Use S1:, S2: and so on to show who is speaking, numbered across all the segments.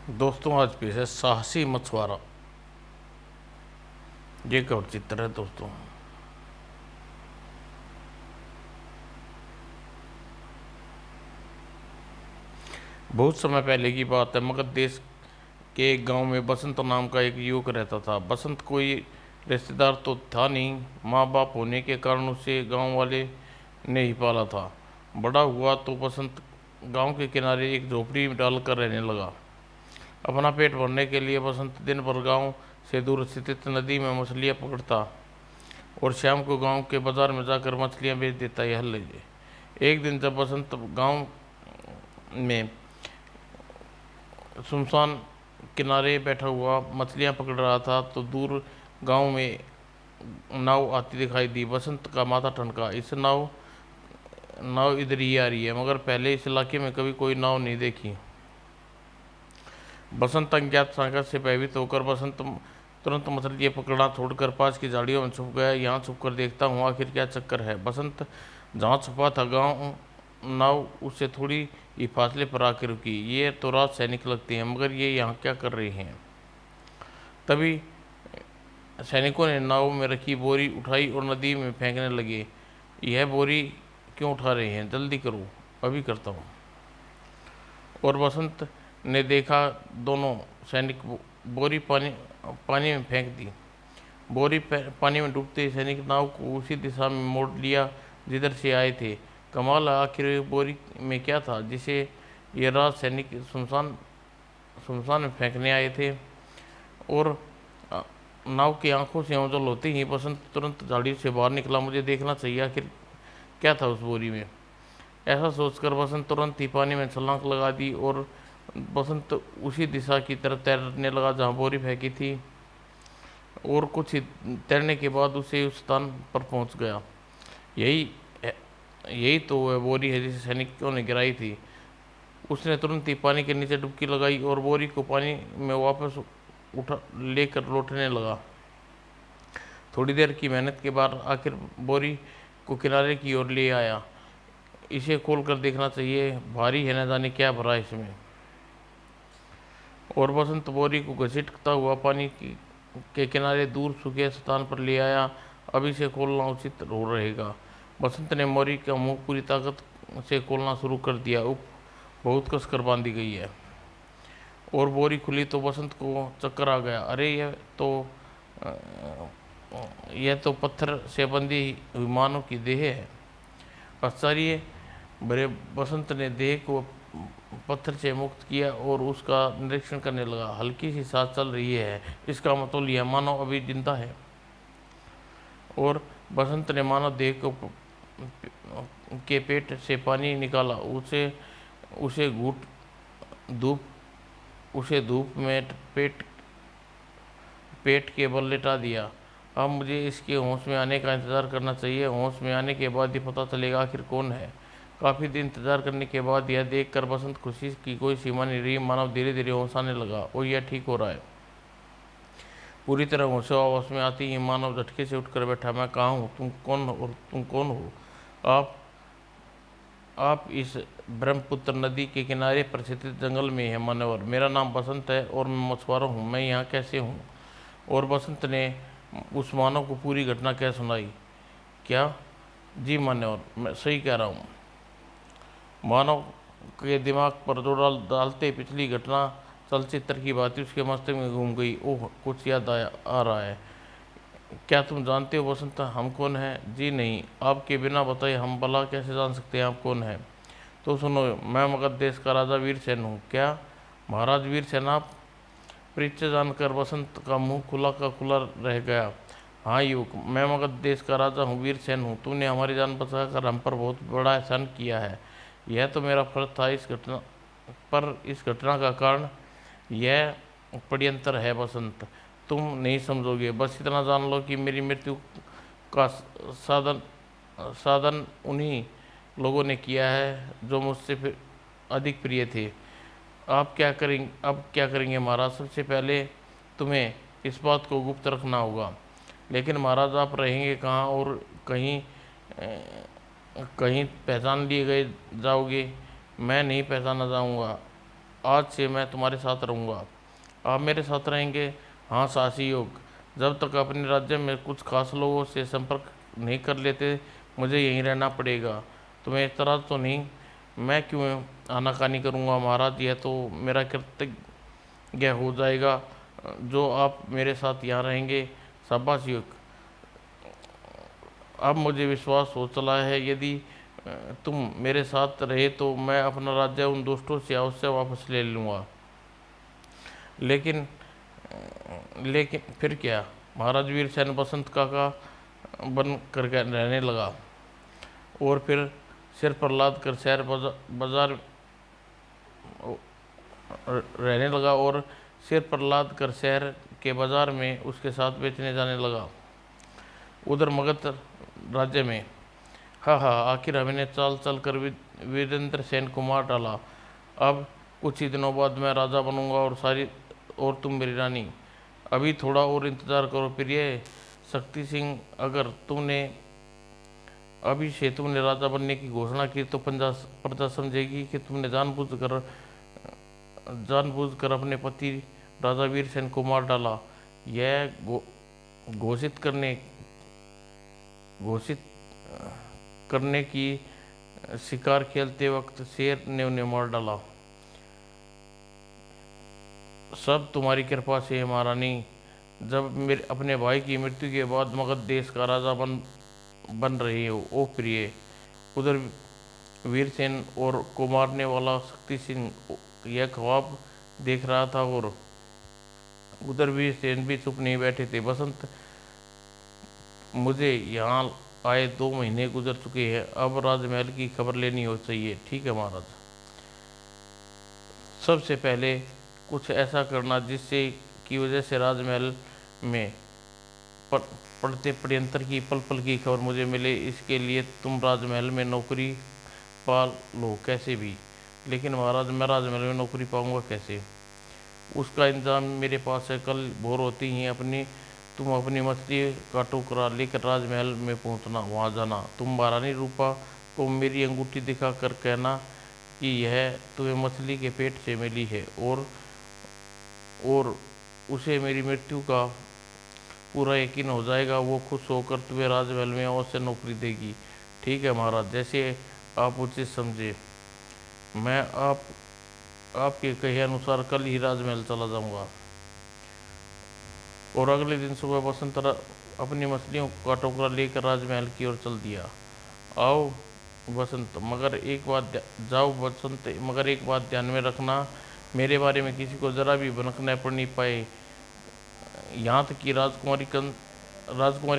S1: दोस्तों आज पेश है साहसी मछुआरा। ये कवर चित्र है दोस्तों। बहुत समय पहले की बात है। मगध देश के एक गांव में बसंत नाम का एक युवक रहता था। बसंत कोई रिश्तेदार तो था नहीं, माँ बाप होने के कारण उसे गांव वाले ने ही पाला था। बड़ा हुआ तो बसंत गांव के किनारे एक झोपड़ी डालकर रहने लगा। अपना पेट भरने के लिए बसंत दिन भर गांव से दूर स्थित नदी में मछलियां पकड़ता और शाम को गांव के बाजार में जाकर मछलियां बेच देता। यह लीजिए। एक दिन जब बसंत गांव में सुनसान किनारे बैठा हुआ मछलियां पकड़ रहा था तो दूर गांव में नाव आती दिखाई दी। बसंत का माथा ठनका। इस नाव नाव इधर ही आ रही है, मगर पहले इस इलाके में कभी कोई नाव नहीं देखी। बसंत अज्ञात संकट से भयभीत होकर बसंत तुरंत मछलियाँ पकड़ना छोड़कर पास की झाड़ियों में छुप गया। यहाँ छुप कर देखता हूँ आखिर क्या चक्कर है। बसंत जहाँ छुपा था गांव नाव उससे थोड़ी ही फासले पर आकर रुकी। ये तो रात सैनिक लगते हैं, मगर ये यहाँ क्या कर रहे हैं। तभी सैनिकों ने नाव में रखी बोरी उठाई और नदी में फेंकने लगे। यह बोरी क्यों उठा रहे हैं, जल्दी करो, अभी करता हूँ। और बसंत ने देखा दोनों सैनिक बोरी पानी पानी में फेंक दी। बोरी पानी में डूबते ही सैनिक नाव को उसी दिशा में मोड़ लिया जिधर से आए थे। कमाल है, आखिर बोरी में क्या था जिसे ये रात सैनिक सुनसान सुनसान में फेंकने आए थे। और नाव की आंखों से ओझल होते ही बसंत तुरंत झाड़ी से बाहर निकला। मुझे देखना चाहिए आखिर क्या था उस बोरी में। ऐसा सोचकर बसंत तुरंत ही पानी में छलांग लगा दी और बसंत उसी दिशा की तरफ तैरने लगा जहाँ बोरी फेंकी थी। और कुछ ही तैरने के बाद उसे उस स्थान पर पहुंच गया। यही यही तो वह बोरी है जिसे सैनिकों ने गिराई थी। उसने तुरंत ही पानी के नीचे डुबकी लगाई और बोरी को पानी में वापस उठा लेकर लौटने लगा। थोड़ी देर की मेहनत के बाद आखिर बोरी को किनारे की ओर ले आया। इसे खोलकर देखना चाहिए, भारी है, न जाने क्या भरा है इसमें। और बसंत बोरी को घसीटता हुआ पानी के किनारे दूर सूखे स्थान पर ले आया। अब इसे खोलना उचित हो रहेगा। बसंत ने बोरी का मुंह पूरी ताकत से खोलना शुरू कर दिया। बहुत कसकर बांधी गई है। और बोरी खुली तो बसंत को चक्कर आ गया। अरे यह तो पत्थर से बंधी हुई मानव की देह है। आश्चर्य भरे बसंत ने देह को पत्थर से मुक्त किया और उसका निरीक्षण करने लगा। हल्की सी सांस चल रही है, इसका मतलब यह मानव अभी जिंदा है। और बसंत ने मानव देह को के पेट से पानी निकाला। उसे उसे घूट धूप उसे धूप में पेट के बल लेटा दिया। अब मुझे इसके होश में आने का इंतज़ार करना चाहिए। होश में आने के बाद ही पता चलेगा आखिर कौन है। काफ़ी दिन इंतज़ार करने के बाद यह देखकर बसंत खुशी की कोई सीमा नहीं रही। मानव धीरे धीरे होश आने लगा और यह ठीक हो रहा है। पूरी तरह होश में आती ही मानव झटके से उठकर बैठा। मैं कहाँ हूँ, तुम कौन हो और तुम कौन हो? आप इस ब्रह्मपुत्र नदी के किनारे पर स्थित जंगल में है मान्यवर। मेरा नाम बसंत है और मैं मछुआरा हूँ। मैं यहाँ कैसे हूँ? और बसंत ने उस मानव को पूरी घटना कह सुनाई। क्या? जी मान्यवर, मैं सही कह रहा हूँ। मानव के दिमाग पर जोर डालते पिछली घटना चलचित्र की बात उसके मस्तिष्क में घूम गई। ओह, कुछ याद आ रहा है। क्या तुम जानते हो बसंत हम कौन हैं? जी नहीं, आपके बिना बताए हम भला कैसे जान सकते हैं आप कौन हैं? तो सुनो, मैं मगध देश का राजा वीरसेन हूँ। क्या महाराज वीरसेन आप? परिचय जानकर बसंत का मुंह खुला का खुला रह गया। हाँ युवक, मैं मगध देश का राजा हूँ, वीरसेन हूँ। तूने हमारी जान बचाकर हम पर बहुत बड़ा एहसान किया है। यह तो मेरा फर्ज था। इस घटना का कारण यह षड्यंत्र है बसंत। तुम नहीं समझोगे। बस इतना जान लो कि मेरी मृत्यु का साधन साधन उन्हीं लोगों ने किया है जो मुझसे फिर अधिक प्रिय थे। अब क्या करेंगे महाराज? सबसे पहले तुम्हें इस बात को गुप्त रखना होगा। लेकिन महाराज आप रहेंगे कहाँ? और कहीं पहचान लिए गए जाओगे? मैं नहीं पहचाना जाऊंगा। आज से मैं तुम्हारे साथ रहूँगा। आप मेरे साथ रहेंगे? हाँ साहसी योग। जब तक अपने राज्य में कुछ खास लोगों से संपर्क नहीं कर लेते मुझे यहीं रहना पड़ेगा। तुम्हें इतराज़ तो नहीं? मैं क्यों आनाकानी करूँगा महाराज, यह तो मेरा कृतज्ञ हो जाएगा जो आप मेरे साथ यहाँ रहेंगे। शाबाश योग, अब मुझे विश्वास हो चला है। यदि तुम मेरे साथ रहे तो मैं अपना राज्य उन दुष्टों से अवश्य वापस ले लूँगा। लेकिन लेकिन फिर क्या? महाराज वीरसेन बसंत काका बन कर रहने लगा और फिर सिर पर लाद कर शहर बाजार रहने लगा और सिर पर लाद कर शहर के बाजार में उसके साथ बेचने जाने लगा। उधर मगध राज्य में हाँ हाँ, आखिर हमने चाल चल कर वीरेंद्र सेन को मार डाला। अब कुछ ही दिनों बाद मैं राजा बनूंगा और तुम मेरी रानी। अभी थोड़ा और इंतज़ार करो प्रिय शक्ति सिंह। अगर अभी से तुमने राजा बनने की घोषणा की तो प्रजा समझेगी कि तुमने जानबूझकर अपने पति राजा वीरसेन को मार डाला। यह घोषित करने की शिकार खेलते वक्त शेर ने उन्हें मार डाला। सब तुम्हारी कृपा से है महारानी। जब मेरे अपने भाई की मृत्यु के बाद मगध देश का राजा बन रही हो ओ प्रिय। उधर वीरसेन और को मारने वाला शक्ति सिंह यह ख्वाब देख रहा था और उधर वीरसेन भी चुप नहीं बैठे थे। बसंत, मुझे यहाँ आए 2 महीने गुजर चुके हैं। अब राजमहल की खबर लेनी हो चाहिए। ठीक है महाराज। सबसे पहले कुछ ऐसा करना जिससे की वजह से राजमहल में पड़ते प्रयंत्र की पल पल की खबर मुझे मिले। इसके लिए तुम राजमहल में नौकरी पा लो कैसे भी। लेकिन महाराज, मैं राजमहल में नौकरी पाऊंगा कैसे? उसका इंतजाम मेरे पास है। कल भोर होती ही तुम अपनी मछली का टुकड़ा लेकर राजमहल में पहुंचना। वहां जाना। तुम महारानी रूपा को मेरी अंगूठी दिखा कर कहना कि यह तुम्हें मछली के पेट से मिली है और उसे मेरी मृत्यु का पूरा यकीन हो जाएगा। वो खुश होकर तुम्हें राजमहल में अवश्य नौकरी देगी। ठीक है महाराज, जैसे आप उचित समझे। मैं आपके कहे अनुसार कल ही राजमहल चला जाऊंगा। और अगले दिन सुबह बसंत अपनी मछलियों का टोकरा लेकर राजमहल की ओर चल दिया। आओ बसंत, मगर एक बात ध्यान में रखना, मेरे बारे में किसी को जरा भी भनक न पड़नी पाए। यहाँ तक कि राजकुमारी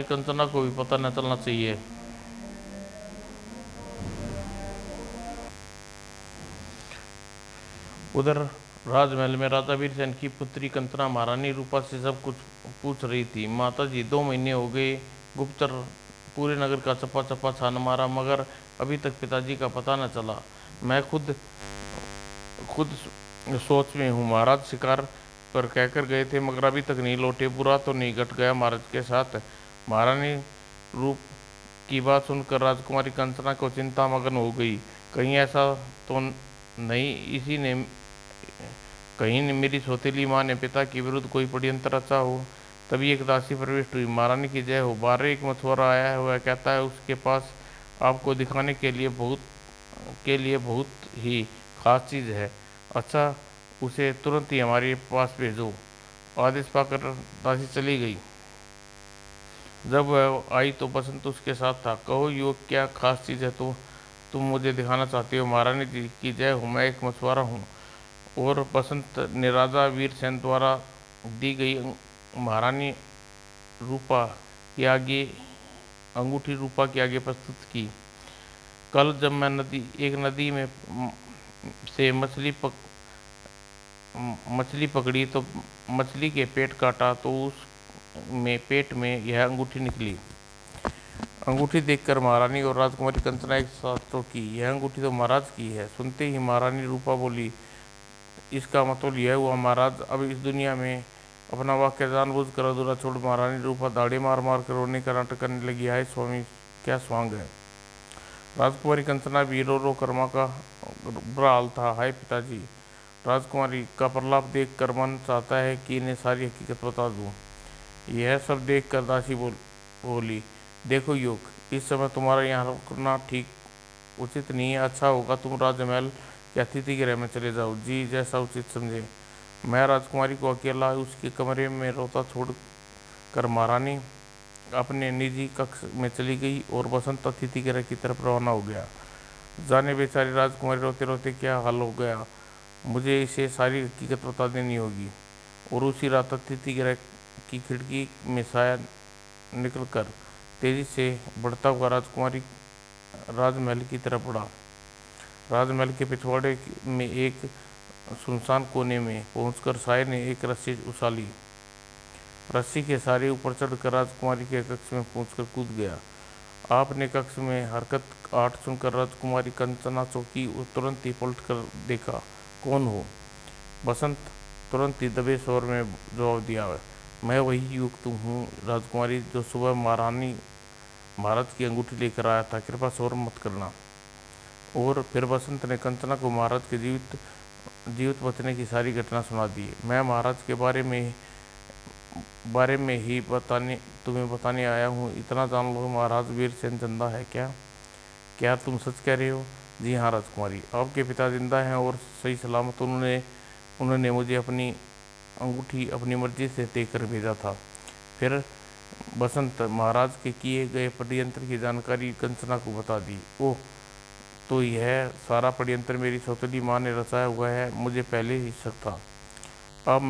S1: कंचना को भी पता न चलना चाहिए। उधर राजमहल में राजा वीरसेन की पुत्री कंचना महारानी रूपा से सब कुछ पूछ रही थी। माता जी, 2 महीने हो गए गुप्तचर पूरे नगर का चप्पा चप्पा छान मारा मगर अभी तक पिताजी का पता न चला। मैं खुद सोच में हूँ। महाराज शिकार पर कहकर गए थे मगर अभी तक नहीं लौटे। बुरा तो नहीं घट गया महाराज के साथ? महारानी रूप की बात सुनकर राजकुमारी कंचना को चिंता मगन हो गई। कहीं ऐसा तो नहीं कहीं मेरी सौतेली माँ ने पिता के विरुद्ध कोई षड्यंत्र रचा हो। तभी एक दासी प्रविष्ट हुई। महारानी की जय हो। बाहर एक मछुआरा आया है। वह कहता है उसके पास आपको दिखाने के लिए बहुत ही खास चीज़ है। अच्छा, उसे तुरंत ही हमारे पास भेजो। आदेश पाकर दासी चली गई। जब वह आई तो बसंत उसके साथ था। कहो युवक, क्या खास चीज़ है तो तुम मुझे दिखाना चाहते हो? महारानी जी की जय हो। मैं एक मछुआरा हूँ। और बसंत ने राजा वीरसेन द्वारा दी गई महारानी रूपा के आगे अंगूठी रूपा के आगे प्रस्तुत की। कल जब मैं एक नदी में से मछली पकड़ी तो मछली के पेट काटा तो पेट में यह अंगूठी निकली। अंगूठी देखकर महारानी और राजकुमारी कंचना एक साथ चौंकी। यह अंगूठी तो महाराज की है। सुनते ही महारानी रूपा बोली, इसका मतलब यह हुआ महाराज अब इस दुनिया में अपना वाक्य जानबूझ कर अधूरा छोड़ महारानी रूपा दाढ़ी मार मार कर रोने का नाटक करने लगी। हाय स्वामी, क्या स्वांग है। राजकुमारी कंचना भी रो रो कर माँ का बुरा हाल था। हाय पिताजी। राजकुमारी का प्रलाप देखकर मन चाहता है कि इन्हें सारी हकीकत बता दूं। यह सब देखकर दासी बोली, देखो युग, इस समय तुम्हारा यहाँ रुकना ठीक उचित नहीं है। अच्छा होगा तुम राजमहल के अतिथि गृह में चले जाओ। जी जैसा उचित समझे। मैं राजकुमारी को अकेला उसके कमरे में रोता छोड़ कर महारानी अपने निजी कक्ष में चली गई और बसंत अतिथि गृह की तरफ रवाना हो गया। जाने बेचारी राजकुमारी रोते रोते क्या हाल हो गया, मुझे इसे सारी हकीकत बता देनी होगी। और उसी रात अतिथि गृह की खिड़की में साया निकलकर तेजी से बढ़ता हुआ राजकुमारी राजमहल की तरफ बढ़ा। राजमहल के पिछवाड़े में एक सुनसान कोने में पहुंचकर साय ने एक रस्सी उछाली। रस्सी के सहारे ऊपर चढ़कर राजकुमारी के कक्ष में पहुंचकर कूद गया। आपने कक्ष में हरकत आठ सुनकर राजकुमारी कंचना चौकी और तुरंत ही पलट कर देखा, कौन हो? बसंत तुरंत ही दबे स्वर में जवाब दिया, मैं वही युक्त हूँ राजकुमारी, जो सुबह महारानी महाराज की अंगूठी लेकर आया था, कृपा शोर मत करना। और फिर बसंत ने कंचना को महाराज के जीवित बचने की सारी घटना सुना दी। मैं महाराज के बारे में ही तुम्हें बताने आया हूँ। इतना जान लो, महाराज वीरसेन जिंदा है। क्या तुम सच कह रहे हो? जी हाँ राजकुमारी, आपके पिता जिंदा हैं और सही सलामत। उन्होंने मुझे अपनी अंगूठी अपनी मर्जी से देकर भेजा था। फिर बसंत महाराज के किए गए षड्यंत्र की जानकारी कंचना को बता दी। ओह, तो यह सारा षड्यंत्र मेरी सौतेली माँ ने रचाया हुआ है, मुझे पहले ही शक था। अब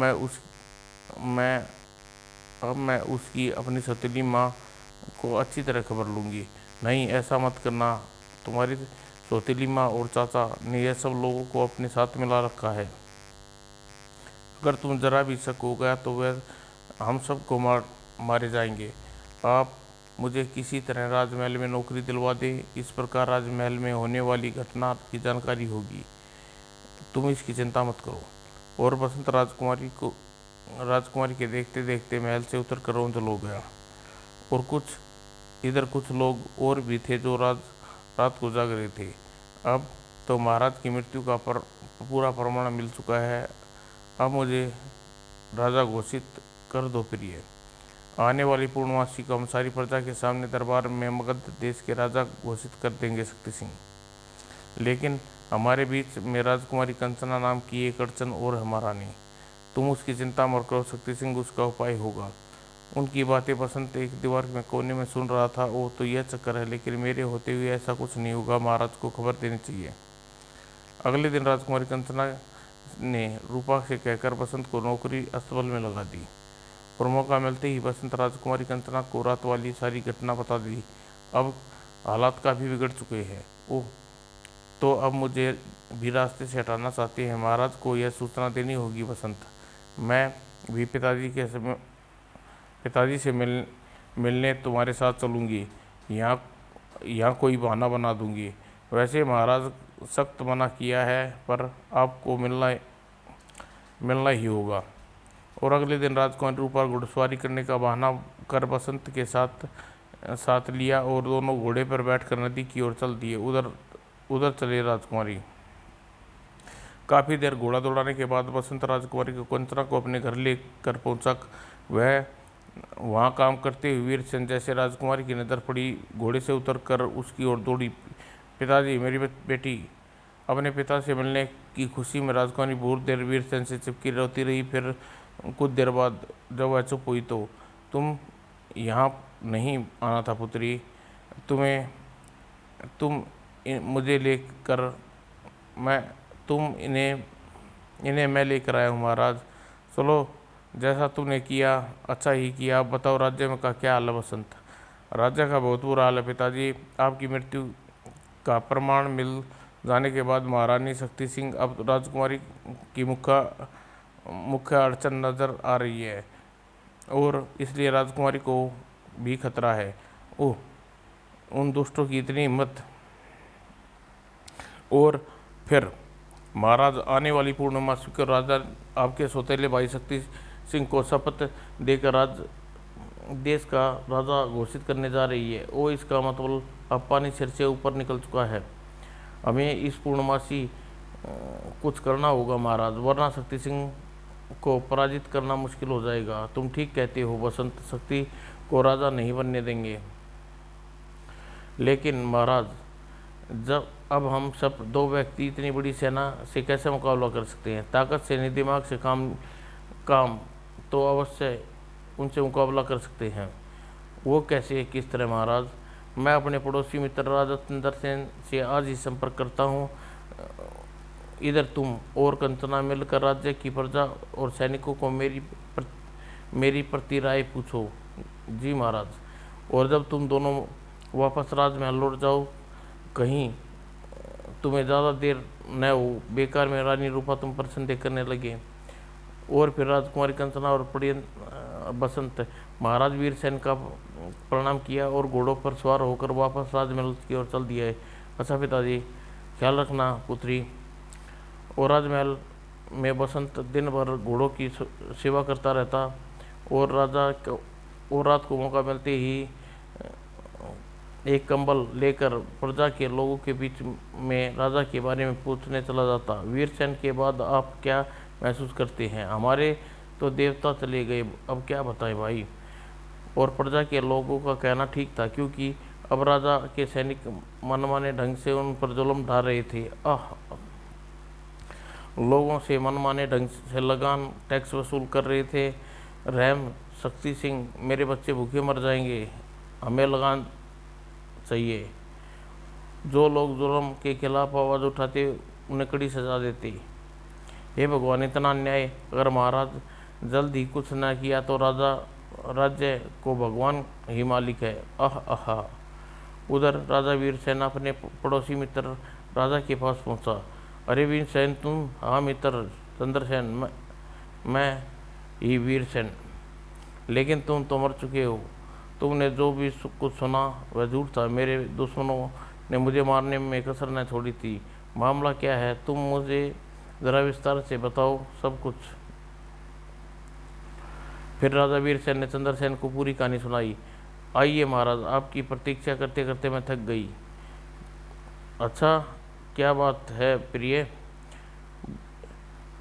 S1: मैं उसकी अपनी सौतेली माँ को अच्छी तरह खबर लूँगी। नहीं, ऐसा मत करना। तुम्हारी सौतेली माँ और चाचा ने यह सब लोगों को अपने साथ मिला रखा है। अगर तुम जरा भी शक हो गया तो वह हम सबको मारे जाएंगे। आप मुझे किसी तरह राजमहल में नौकरी दिलवा दें, इस प्रकार राजमहल में होने वाली घटना की जानकारी होगी। तुम इसकी चिंता मत करो। और बसंत राजकुमारी के देखते देखते महल से उतर कर रोंदल हो गया। और कुछ लोग और भी थे जो रात को जाग रहे थे। अब तो महाराज की मृत्यु का पूरा प्रमाण मिल चुका है। अब मुझे राजा घोषित कर दो प्रिय। आने वाली पूर्णमासी को हम सारी प्रजा के सामने दरबार में मगध देश के राजा घोषित कर देंगे शक्ति सिंह। लेकिन हमारे बीच में राजकुमारी कंचना नाम की एक अड़चन और है महारानी। तुम उसकी चिंता मत करो, शक्ति सिंह उसका उपाय होगा। उनकी बातें बसंत एक दीवार में कोने में सुन रहा था। वो तो यह चक्कर है, लेकिन मेरे होते हुए ऐसा कुछ नहीं होगा। महाराज को खबर देनी चाहिए। अगले दिन राजकुमारी कंचना ने रूपा से कहकर बसंत को नौकरी अस्तबल में लगा दी। और मौका मिलते ही बसंत राजकुमारी कंचना को रात वाली सारी घटना बता दी। अब हालात काफ़ी बिगड़ चुके हैं। ओह, तो अब मुझे भी रास्ते से हटाना चाहते हैं। महाराज को यह सूचना देनी होगी बसंत। मैं भी पिताजी से मिलने तुम्हारे साथ चलूँगी। यहाँ कोई बहाना बना दूँगी। वैसे महाराज सख्त मना किया है, पर आपको मिलना ही होगा। और अगले दिन राजकुमारी रूपा घुड़सवारी करने का बहाना कर बसंत के साथ लिया और दोनों घोड़े पर बैठकर नदी की ओर चल दिए। उधर चले राजकुमारी। काफ़ी देर घोड़ा दौड़ाने के बाद बसंत राजकुमारी को कंचना को अपने घर लेकर पहुंचा। वह वहां काम करते हुए वीरसेन जैसे राजकुमारी की नज़र पड़ी। घोड़े से उतरकर उसकी ओर दौड़ी। पिताजी, मेरी बेटी। अपने पिता से मिलने की खुशी में राजकुमारी बहुत देर वीरसेन से चिपकी रोती रही। फिर कुछ देर बाद जब वह चुप हुई तो, तुम यहाँ नहीं आना था पुत्री। मुझे लेकर इन्हें मैं लेकर आया हूँ महाराज। चलो, जैसा तुमने किया अच्छा ही किया। आप बताओ, राज्य में का क्या हाल है? बसंत, राज्य का बहुत बुरा हाल है पिताजी। आपकी मृत्यु का प्रमाण मिल जाने के बाद महारानी शक्ति सिंह अब राजकुमारी की मुख्य अड़चन नजर आ रही है, और इसलिए राजकुमारी को भी खतरा है। ओह, उन दुष्टों की इतनी हिम्मत! और फिर महाराज आने वाली पूर्णमासी को राजा आपके सौतेले भाई शक्ति सिंह को शपथ देकर देश का राजा घोषित करने जा रही है। ओ, इसका मतलब अब पानी सिर से ऊपर निकल चुका है। हमें इस पूर्णमासी कुछ करना होगा महाराज, वरना शक्ति सिंह को पराजित करना मुश्किल हो जाएगा। तुम ठीक कहते हो बसंत, शक्ति को राजा नहीं बनने देंगे। लेकिन महाराज, जब अब हम सब 2 व्यक्ति इतनी बड़ी सेना से कैसे मुकाबला कर सकते हैं? ताकत से नहीं, दिमाग से काम काम तो अवश्य उनसे मुकाबला कर सकते हैं। वो कैसे, किस तरह महाराज? मैं अपने पड़ोसी मित्र राजा चंद्रसेन से आज ही संपर्क करता हूँ। इधर तुम और कंचना मिलकर राज्य की प्रजा और सैनिकों को मेरी प्रति राय पूछो। जी महाराज। और जब तुम दोनों वापस राजमहल लौट जाओ, कहीं तुम्हें ज़्यादा देर न हो, बेकार में रानी रूपा तुम पर संदेह करने लगे। और फिर राजकुमारी कंचना और प्रिय बसंत महाराज वीरसेन का प्रणाम किया और घोड़ों पर सवार होकर वापस राजमहल की ओर चल दिए। अच्छा पिताजी, ख्याल रखना पुत्री। और राजमहल में बसंत दिन भर घोड़ों की सेवा करता रहता और रात को मौका मिलते ही एक कंबल लेकर प्रजा के लोगों के बीच में राजा के बारे में पूछने चला जाता। वीरसेन के बाद आप क्या महसूस करते हैं? हमारे तो देवता चले गए, अब क्या बताएं भाई। और प्रजा के लोगों का कहना ठीक था, क्योंकि अब राजा के सैनिक मनमाने ढंग से उन पर जुल्म ढा रहे थे। लोगों से मनमाने ढंग से लगान टैक्स वसूल कर रहे थे। रहम शक्ति सिंह, मेरे बच्चे भूखे मर जाएंगे, हमें लगान चाहिए। जो लोग जुल्म के खिलाफ आवाज़ उठाते उन्हें कड़ी सजा देते। हे भगवान, इतना अन्याय! अगर महाराज जल्द ही कुछ न किया तो राज्य को भगवान ही मालिक है। आह। उधर राजा वीरसेन अपने पड़ोसी मित्र राजा के पास पहुंचा। अरे वीरसेन तुम? हाँ मित्र चंद्रसेन, मैं ही वीरसेन। लेकिन तुम तो मर चुके हो। तुमने जो भी कुछ सुना वह झूठ था। मेरे दुश्मनों ने मुझे मारने में कसर न छोड़ी थी। मामला क्या है? तुम मुझे जरा विस्तार से बताओ सब कुछ। फिर राजा वीरसेन ने चंद्रसेन को पूरी कहानी सुनाई। आइए महाराज, आपकी प्रतीक्षा करते करते मैं थक गई। अच्छा, क्या बात है प्रिय?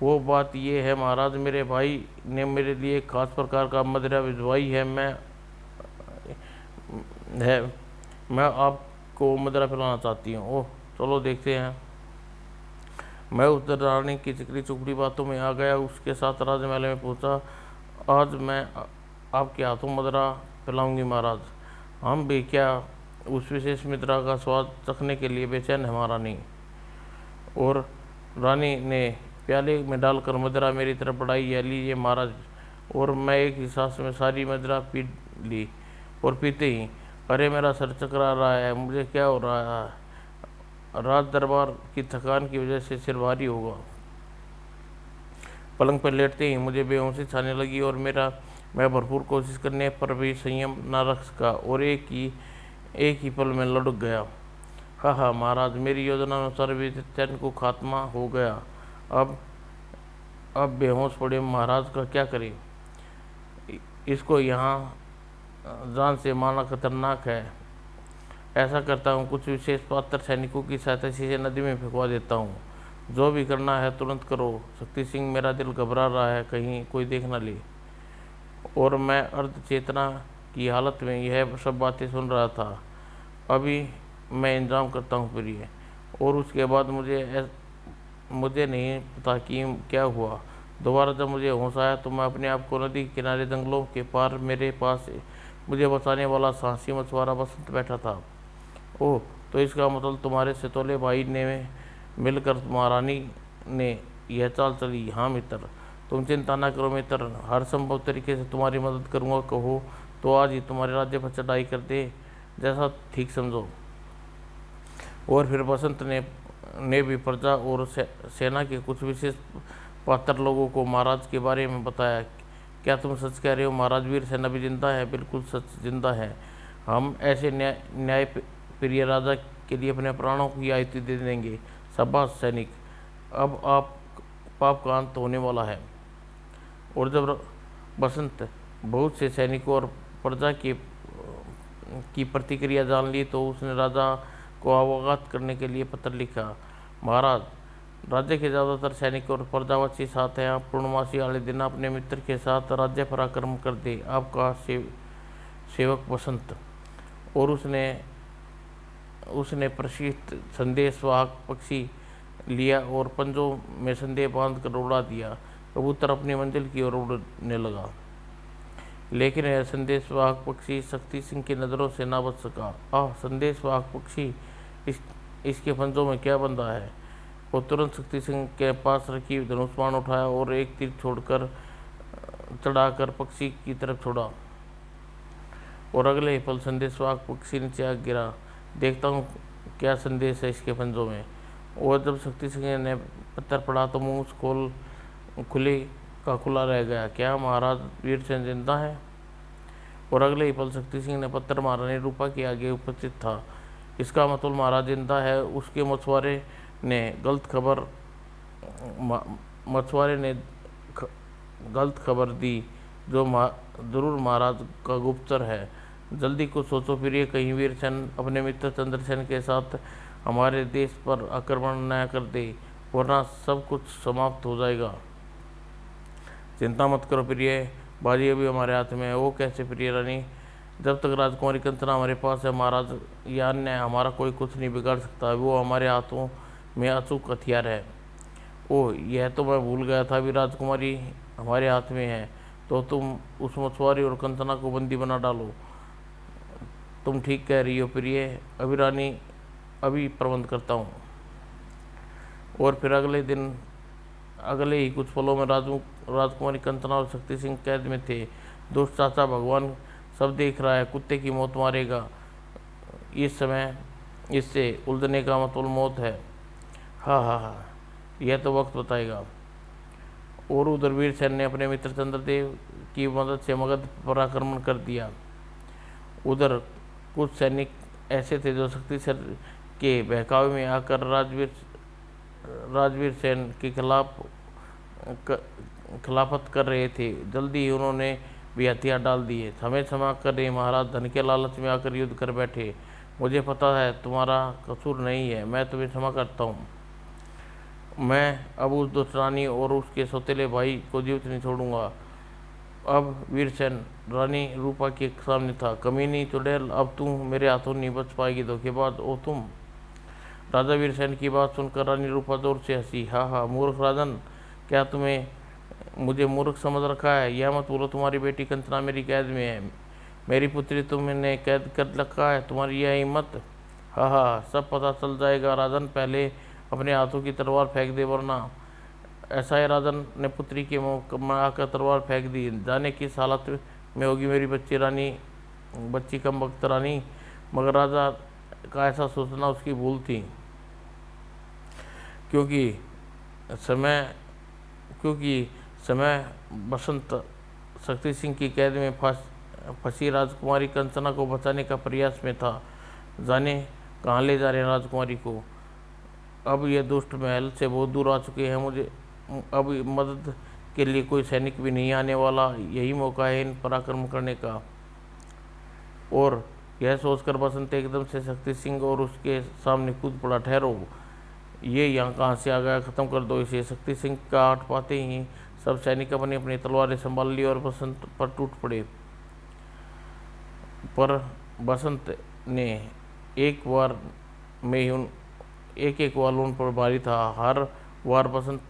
S1: वो बात ये है महाराज, मेरे भाई ने मेरे लिए एक खास प्रकार का मदिरा भिजवाई है। मैं आपको मदिरा पिलाना चाहती हूँ। ओह, चलो देखते हैं। मैं उस रानी की चिकनी चुपड़ी बातों में आ गया, उसके साथ राजमहल में पहुंचा। आज मैं आपके हाथों मदिरा पिलाऊंगी महाराज। हम भी क्या उस विशेष मदिरा का स्वाद चखने के लिए बेचैन है महारानी। और रानी ने प्याले में डालकर मदिरा मेरी तरफ बढ़ाई। यह लीजिए महाराज। और मैं एक ही सांस में सारी मदिरा पी ली। और पीते ही, अरे मेरा सर चकरा रहा है, मुझे क्या हो रहा है? राज दरबार की थकान की वजह से सिर भारी होगा। पलंग पर लेटते ही मुझे बेहोशी छाने लगी और मैं भरपूर कोशिश करने पर भी संयम न रख सका और एक ही पल में लुढ़क गया। हाँ महाराज, मेरी योजना अनुसार वीरसेन को खात्मा हो गया। अब बेहोश पड़े महाराज का क्या करें? इसको यहाँ जान से मारना खतरनाक है। ऐसा करता हूँ, कुछ विशेष पात्र सैनिकों की सहायता से नदी में फेंकवा देता हूँ। जो भी करना है तुरंत करो शक्ति सिंह, मेरा दिल घबरा रहा है, कहीं कोई देख न ले। और मैं अर्ध चेतना की हालत में यह सब बातें सुन रहा था। अभी मैं इंतजाम करता हूँ प्रिय। और उसके बाद मुझे नहीं पता कि क्या हुआ। दोबारा जब मुझे होश आया तो मैं अपने आप को नदी के किनारे जंगलों के पार मेरे पास मुझे बचाने वाला साहसी मछुआरा बसंत बैठा था। ओह, तो इसका मतलब तुम्हारे सतोले भाई ने मिलकर महारानी ने यह चाल चली। हाँ मित्र, तुम चिंता न करो मित्र, हर संभव तरीके से तुम्हारी मदद करूँगा। कहो तो आज ही तुम्हारे राज्य पर चढ़ाई कर दे, जैसा ठीक समझो। और फिर बसंत ने भी प्रजा और सेना के कुछ विशेष पात्र लोगों को महाराज के बारे में बताया। क्या तुम सच कह रहे हो महाराज? वीरसेन अभी जिंदा है? बिल्कुल सच, जिंदा है। हम ऐसे न्याय प्रिय राजा के लिए अपने प्राणों की आहुति दे देंगे। शाबाश सैनिक, अब आप पाप का अंत होने वाला है। और जब बसंत बहुत से सैनिकों और प्रजा की प्रतिक्रिया जान ली तो उसने राजा को अवगत करने के लिए पत्र लिखा। महाराज, राज्य के ज़्यादातर सैनिक और प्रजावत्सी साथ हैं। आप पूर्णमासी वाले दिन अपने मित्र के साथ राज्य पर आक्रमण कर दे। आपका सेवक बसंत। और उसने प्रशिक्षित संदेशवाहक पक्षी लिया और पंजों में संदेश बांध कर उड़ा दिया। कबूतर अपनी मंजिल की ओर उड़ने लगा, लेकिन यह संदेशवाहक पक्षी शक्ति सिंह की नज़रों से ना बच सका। आह, संदेशवाहक पक्षी, इसके पंजों में क्या बंधा है? वो तुरंत शक्ति सिंह के पास रखी धनुष बाण उठाया और एक तीर छोड़कर चढ़ाकर पक्षी की तरफ छोड़ा, और अगले ही पल संदेशवाहक पक्षी नीचे आ गिरा। देखता हूँ क्या संदेश है इसके पंजों में। और जब शक्ति सिंह ने पत्थर पड़ा तो मुंह खुले का खुला रह गया। क्या महाराज वीरसेन जिंदा है? और अगले ही पल शक्ति सिंह ने पत्थर मारा निरूपा के आगे उपस्थित था। इसका मतलब महाराज जिंदा है। उसके मछुआरे ने गलत खबर दी, जो जरूर महाराज का गुप्तचर है। जल्दी कुछ सोचो प्रिय, कहीं वीरसेन अपने मित्र चंद्रसेन के साथ हमारे देश पर आक्रमण न कर दे, वरना सब कुछ समाप्त हो जाएगा। चिंता मत करो प्रिय, बाजी अभी हमारे हाथ में है। वो कैसे प्रिय रानी? जब तक राजकुमारी कंचना हमारे पास है, महाराज या अन्य हमारा कोई कुछ नहीं बिगाड़ सकता। वो हमारे हाथों में अचूक हथियार है। ओह, यह तो मैं भूल गया था, अभी राजकुमारी हमारे हाथ में है। तो तुम उस मछुआरी और कंचना को बंदी बना डालो। तुम ठीक कह रही हो प्रिय, अभी रानी अभी प्रबंध करता हूँ। और फिर अगले ही कुछ पलों में राजकुमारी कंचना और शक्ति सिंह कैद में थे। दुष्ट चाचा, भगवान सब देख रहा है, कुत्ते की मौत मारेगा। इस समय इससे उलझने का मतलब मौत है। हाँ हाँ हाँ, यह तो वक्त बताएगा। और उधर वीरसेन ने अपने मित्र चंद्रदेव की मदद से मगध पर आक्रमण कर दिया। उधर कुछ सैनिक ऐसे थे जो शक्ति सिंह के बहकावे में आकर राजवीर सेन के खिलाफत कर रहे थे। जल्दी ही उन्होंने भी हथियार डाल दिए। हमें क्षमा करें महाराज, धन के लालच में आकर युद्ध कर बैठे। मुझे पता है तुम्हारा कसूर नहीं है, मैं तुम्हें क्षमा करता हूँ। मैं अब उस दुष्ट रानी और उसके सौतेले भाई को जीवित नहीं छोड़ूंगा। अब वीरसेन रानी रूपा के सामने था। कमीनी चुड़ैल, अब तुम मेरे हाथों नहीं बच पाएगी धोखेबाज। ओ तुम! राजा वीरसेन की बात सुनकर रानी रूपा जोर से हंसी। हाँ हाँ, मूर्ख राजन, क्या तुम्हें मुझे मूर्ख समझ रखा है? यह मत बोलो तुम्हारी बेटी कंचना मेरी कैद में है। मेरी पुत्री तुमने कैद कर रखा है, तुम्हारी यह हिम्मत? हाँ हाँ, सब पता चल जाएगा राजन, पहले अपने हाथों की तलवार फेंक दे वरना। ऐसा ही राजन ने पुत्री के मुंह में आकर तलवार फेंक दी। जाने किस हालत में होगी मेरी बच्ची कम वक्त रानी, मगर राजा का ऐसा सोचना उसकी भूल थी, क्योंकि समय बसंत शक्ति सिंह की कैद में फंसी राजकुमारी कंचना को बचाने का प्रयास में था। जाने कहाँ ले जा रहे हैं राजकुमारी को। अब ये दुष्ट महल से बहुत दूर आ चुके हैं। मुझे अब मदद के लिए कोई सैनिक भी नहीं आने वाला। यही मौका है इन पर आक्रमण करने का। और यह सोचकर बसंत एकदम से शक्ति सिंह और उसके सामने कूद पड़ा। ठहरो, ये यहाँ कहाँ से आ गया, ख़त्म कर दो इसे। शक्ति सिंह का आठ पाते ही सब सैनिक अपनी अपनी तलवारें संभाल ली और बसंत पर टूट पड़े। पर बसंत ने एक बार उन पर भारी था। हर बार बसंत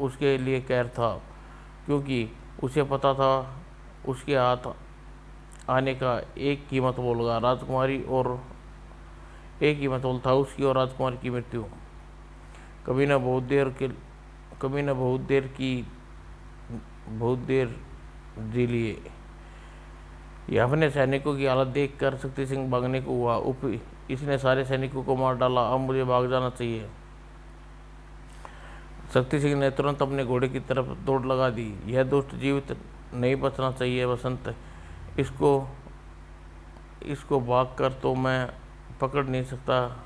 S1: उसके लिए कहर था, क्योंकि उसे पता था उसके हाथ आने का एक ही मतबोल था राजकुमारी और राजकुमारी की मृत्यु। कभी न बहुत देर जी लिए। यह अपने सैनिकों की हालत देखकर शक्ति सिंह भागने को हुआ। इसने सारे सैनिकों को मार डाला, अब मुझे भाग जाना चाहिए। शक्ति सिंह ने तुरंत अपने घोड़े की तरफ दौड़ लगा दी। यह दुष्ट जीवित नहीं बचना चाहिए बसंत, इसको भाग कर तो मैं पकड़ नहीं सकता,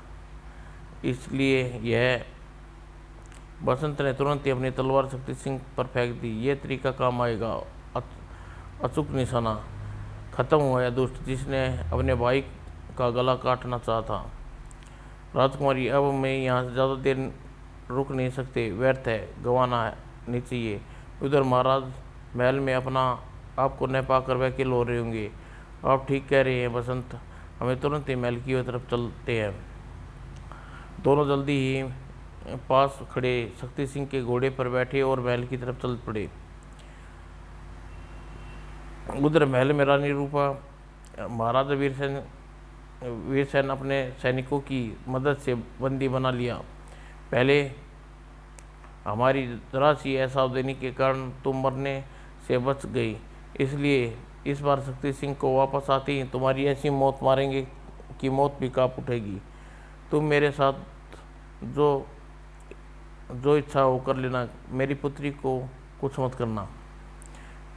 S1: इसलिए यह। बसंत ने तुरंत ही अपनी तलवार शक्ति सिंह पर फेंक दी। ये तरीका काम आएगा। अचूक निशाना। खत्म हुआ यह दुष्ट जिसने अपने भाई का गला काटना चाहा था। राजकुमारी, अब मैं यहाँ से ज़्यादा देर रुक नहीं सकते, व्यर्थ है, गंवाना नहीं चाहिए। उधर महाराज महल में अपना आपको न पाकर वकील हो रहे होंगे। आप ठीक कह रहे हैं बसंत, हमें तुरंत ही महल की तरफ चलते हैं। दोनों जल्दी ही पास खड़े शक्ति सिंह के घोड़े पर बैठे और महल की तरफ चल पड़े। उधर महल में रानी रूपा महाराजा वीरसेन अपने सैनिकों की मदद से बंदी बना लिया। पहले हमारी जरा सी असावधानी के कारण तुम मरने से बच गई, इसलिए इस बार शक्ति सिंह को वापस आते ही तुम्हारी ऐसी मौत मारेंगे कि मौत भी कांप उठेगी। तुम मेरे साथ जो जो इच्छा हो कर लेना, मेरी पुत्री को कुछ मत करना।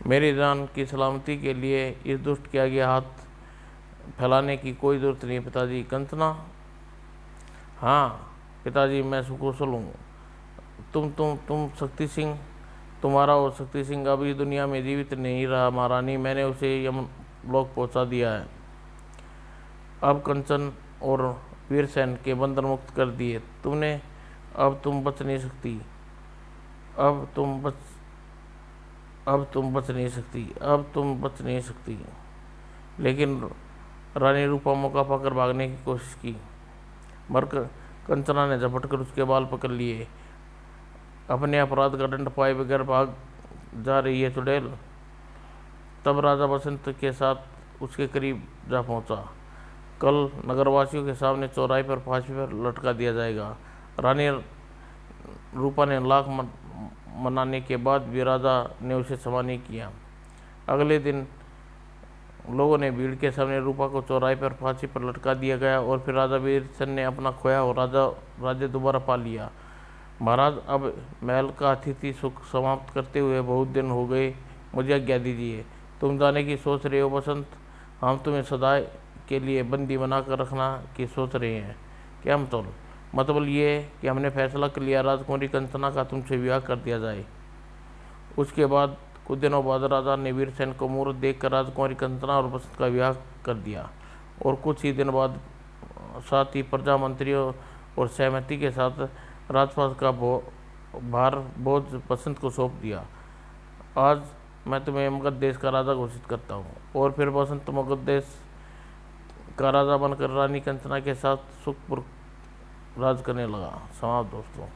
S1: मेरी जान की सलामती के लिए इस दुष्ट के आगे हाथ फैलाने की कोई ज़रूरत नहीं पिताजी। कंचना, हाँ पिताजी, मैं सुकुशल हूँ। तुम शक्ति सिंह, तुम्हारा और शक्ति सिंह अभी दुनिया में जीवित नहीं रहा महारानी, मैंने उसे यमलोक पहुँचा दिया है। अब कंचन और वीरसेन के बंधन मुक्त कर दिए तुमने, अब तुम बच नहीं सकती, अब तुम बच नहीं सकती। लेकिन रानी रूपा मौका पाकर भागने की कोशिश की, मगर कंचना ने झपटकर उसके बाल पकड़ लिए। अपने अपराध का दंड पाए बगैर भाग जा रही है चुड़ैल। तब राजा बसंत के साथ उसके करीब जा पहुंचा। कल नगरवासियों के सामने चौराहे पर फांसी पर लटका दिया जाएगा। रानी रूपा ने लाख मनाने के बाद भी राजा ने उसे क्षमा नहीं किया। अगले दिन लोगों ने भीड़ के सामने रूपा को चौराहे पर फांसी पर लटका दिया गया और फिर राजा वीरसेन ने अपना खोया और राज्य दोबारा पा लिया। महाराज, अब महल का अतिथि सुख समाप्त करते हुए बहुत दिन हो गए, मुझे आज्ञा दीजिए। तुम जाने की सोच रहे हो बसंत, हम तुम्हें सदा के लिए बंदी बनाकर रखना की सोच रहे हैं क्या? मतलब ये है कि हमने फैसला कर लिया राजकुमारी कंचना का तुमसे विवाह कर दिया जाए। उसके बाद कुछ दिनों बाद राजा ने वीरसेन को मुहूर्त देखकर राजकुमारी कंचना और बसंत का विवाह कर दिया और कुछ ही दिन बाद साथ ही प्रजा मंत्रियों और सहमति के साथ राजपाट का भार बोझ बसंत को सौंप दिया। आज मैं तुम्हें मगध देश का राजा घोषित करता हूँ। और फिर बसंत मगध देश का राजा बनकर रानी कंचना के साथ सुखपूर्वक राज करने लगा। समाप्त दोस्तों।